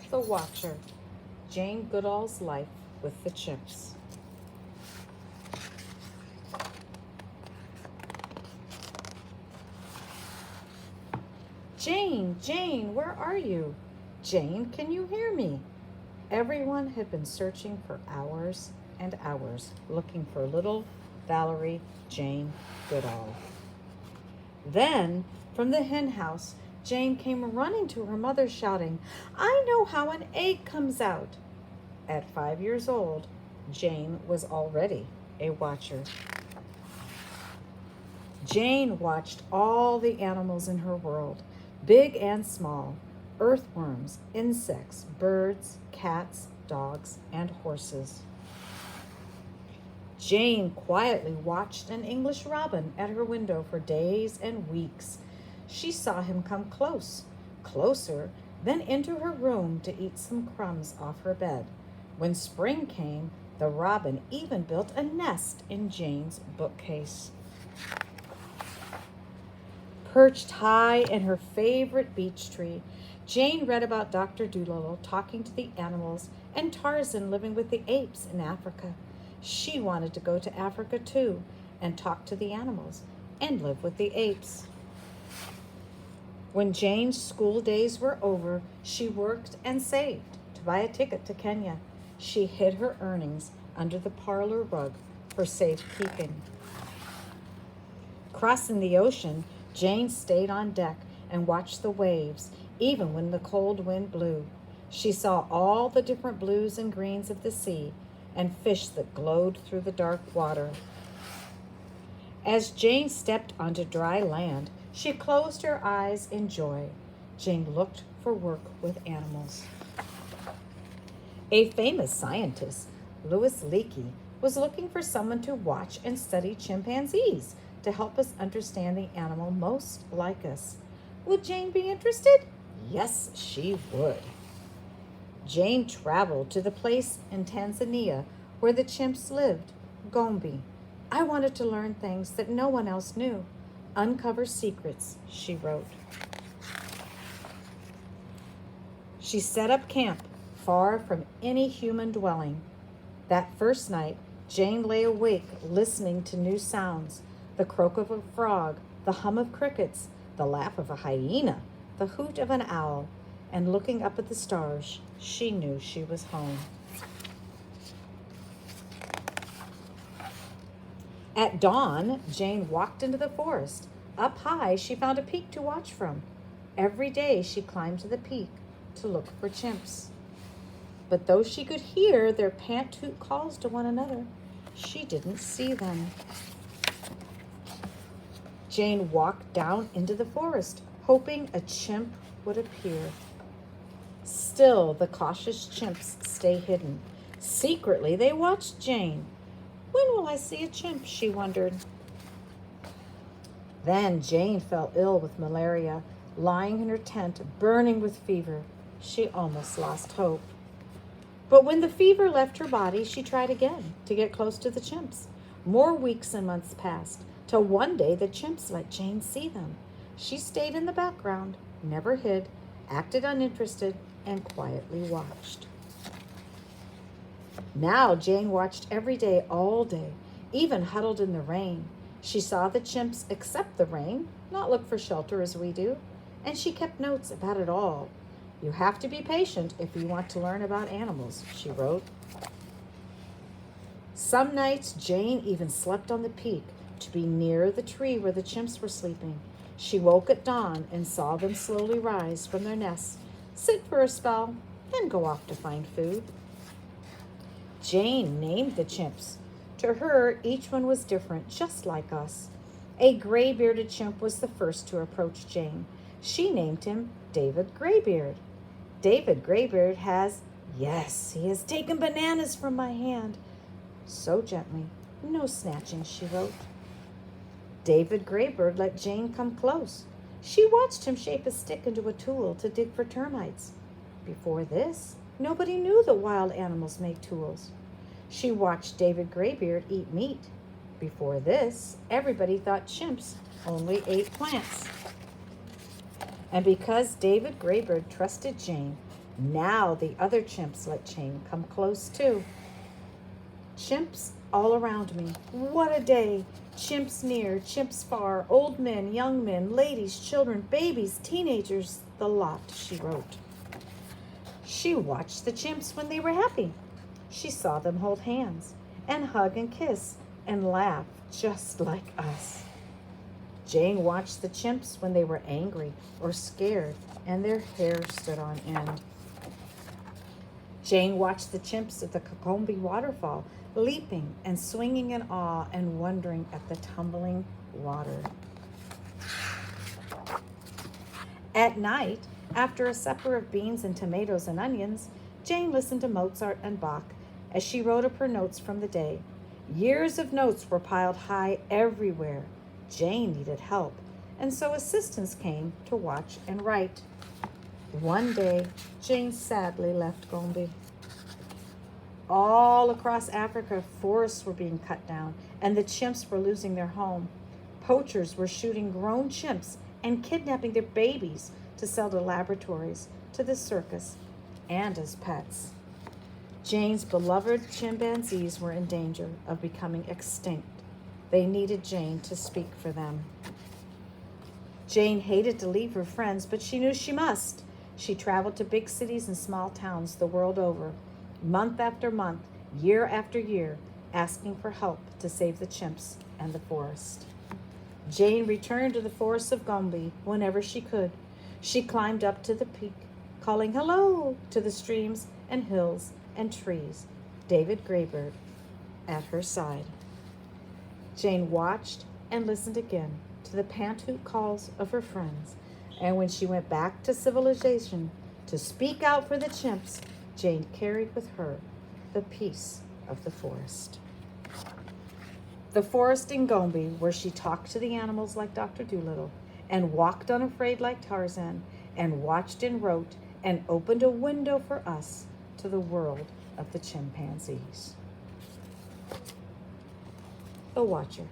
The Watcher, Jane Goodall's Life with the Chimps. Jane, Jane, where are you? Jane, can you hear me? Everyone had been searching for hours and hours, looking for little Valerie Jane Goodall. Then, from the hen house, Jane came running to her mother, shouting, "I know how an egg comes out." At 5 years old, Jane was already a watcher. Jane watched all the animals in her world, big and small, earthworms, insects, birds, cats, dogs, and horses. Jane quietly watched an English robin at her window for days and weeks. She saw him come closer, then into her room to eat some crumbs off her bed. When spring came, the robin even built a nest in Jane's bookcase. Perched high in her favorite beech tree, Jane read about Dr. Dolittle talking to the animals and Tarzan living with the apes in Africa. She wanted to go to Africa too and talk to the animals and live with the apes. When Jane's school days were over, she worked and saved to buy a ticket to Kenya. She hid her earnings under the parlor rug for safekeeping. Crossing the ocean, Jane stayed on deck and watched the waves, even when the cold wind blew. She saw all the different blues and greens of the sea and fish that glowed through the dark water. As Jane stepped onto dry land, she closed her eyes in joy. Jane looked for work with animals. A famous scientist, Louis Leakey, was looking for someone to watch and study chimpanzees to help us understand the animal most like us. Would Jane be interested? Yes, she would. Jane traveled to the place in Tanzania where the chimps lived, Gombe. I wanted to learn things that no one else knew. Uncover secrets, she wrote. She set up camp far from any human dwelling. That first night, Jane lay awake listening to new sounds, the croak of a frog, the hum of crickets, the laugh of a hyena, the hoot of an owl, and looking up at the stars, she knew she was home. At dawn, Jane walked into the forest. Up high, she found a peak to watch from. Every day, she climbed to the peak to look for chimps. But though she could hear their pant-toot calls to one another, she didn't see them. Jane walked down into the forest, hoping a chimp would appear. Still, the cautious chimps stay hidden. Secretly, they watched Jane. When will I see a chimp? She wondered. Then Jane fell ill with malaria, lying in her tent, burning with fever. She almost lost hope. But when the fever left her body, she tried again to get close to the chimps. More weeks and months passed, till one day the chimps let Jane see them. She stayed in the background, never hid, acted uninterested, and quietly watched. Now Jane watched every day, all day, even huddled in the rain. She saw the chimps accept the rain, not look for shelter as we do, and she kept notes about it all. You have to be patient if you want to learn about animals, she wrote. Some nights Jane even slept on the peak to be near the tree where the chimps were sleeping. She woke at dawn and saw them slowly rise from their nests, sit for a spell, then go off to find food. Jane named the chimps. To her, each one was different, just like us. A gray-bearded chimp was the first to approach Jane. She named him David Graybeard. David Graybeard has, yes, he has taken bananas from my hand. So gently, no snatching, she wrote. David Graybeard let Jane come close. She watched him shape a stick into a tool to dig for termites. Before this, nobody knew that wild animals make tools. She watched David Graybeard eat meat. Before this, everybody thought chimps only ate plants. And because David Graybird trusted Jane, now the other chimps let Jane come close too. Chimps all around me. What a day! Chimps near, chimps far, old men, young men, ladies, children, babies, teenagers, the lot, she wrote. She watched the chimps when they were happy. She saw them hold hands and hug and kiss and laugh just like us. Jane watched the chimps when they were angry or scared and their hair stood on end. Jane watched the chimps at the Cocombe waterfall, leaping and swinging in awe and wondering at the tumbling water. At night, after a supper of beans and tomatoes and onions, Jane listened to Mozart and Bach as she wrote up her notes from the day. Years of notes were piled high everywhere. Jane needed help, and so assistants came to watch and write. One day, Jane sadly left Gombe. All across Africa, forests were being cut down, and the chimps were losing their home. Poachers were shooting grown chimps and kidnapping their babies to sell to laboratories, to the circus, and as pets. Jane's beloved chimpanzees were in danger of becoming extinct. They needed Jane to speak for them. Jane hated to leave her friends, but she knew she must. She traveled to big cities and small towns the world over, month after month, year after year, asking for help to save the chimps and the forest. Jane returned to the forests of Gombe whenever she could. She climbed up to the peak, calling hello to the streams and hills and trees, David Graybird at her side. Jane watched and listened again to the pant-hoot calls of her friends, and when she went back to civilization to speak out for the chimps, Jane carried with her the peace of the forest. The forest in Gombe, where she talked to the animals like Dr. Dolittle, and walked unafraid like Tarzan, and watched and wrote, and opened a window for us to the world of the chimpanzees. The Watcher.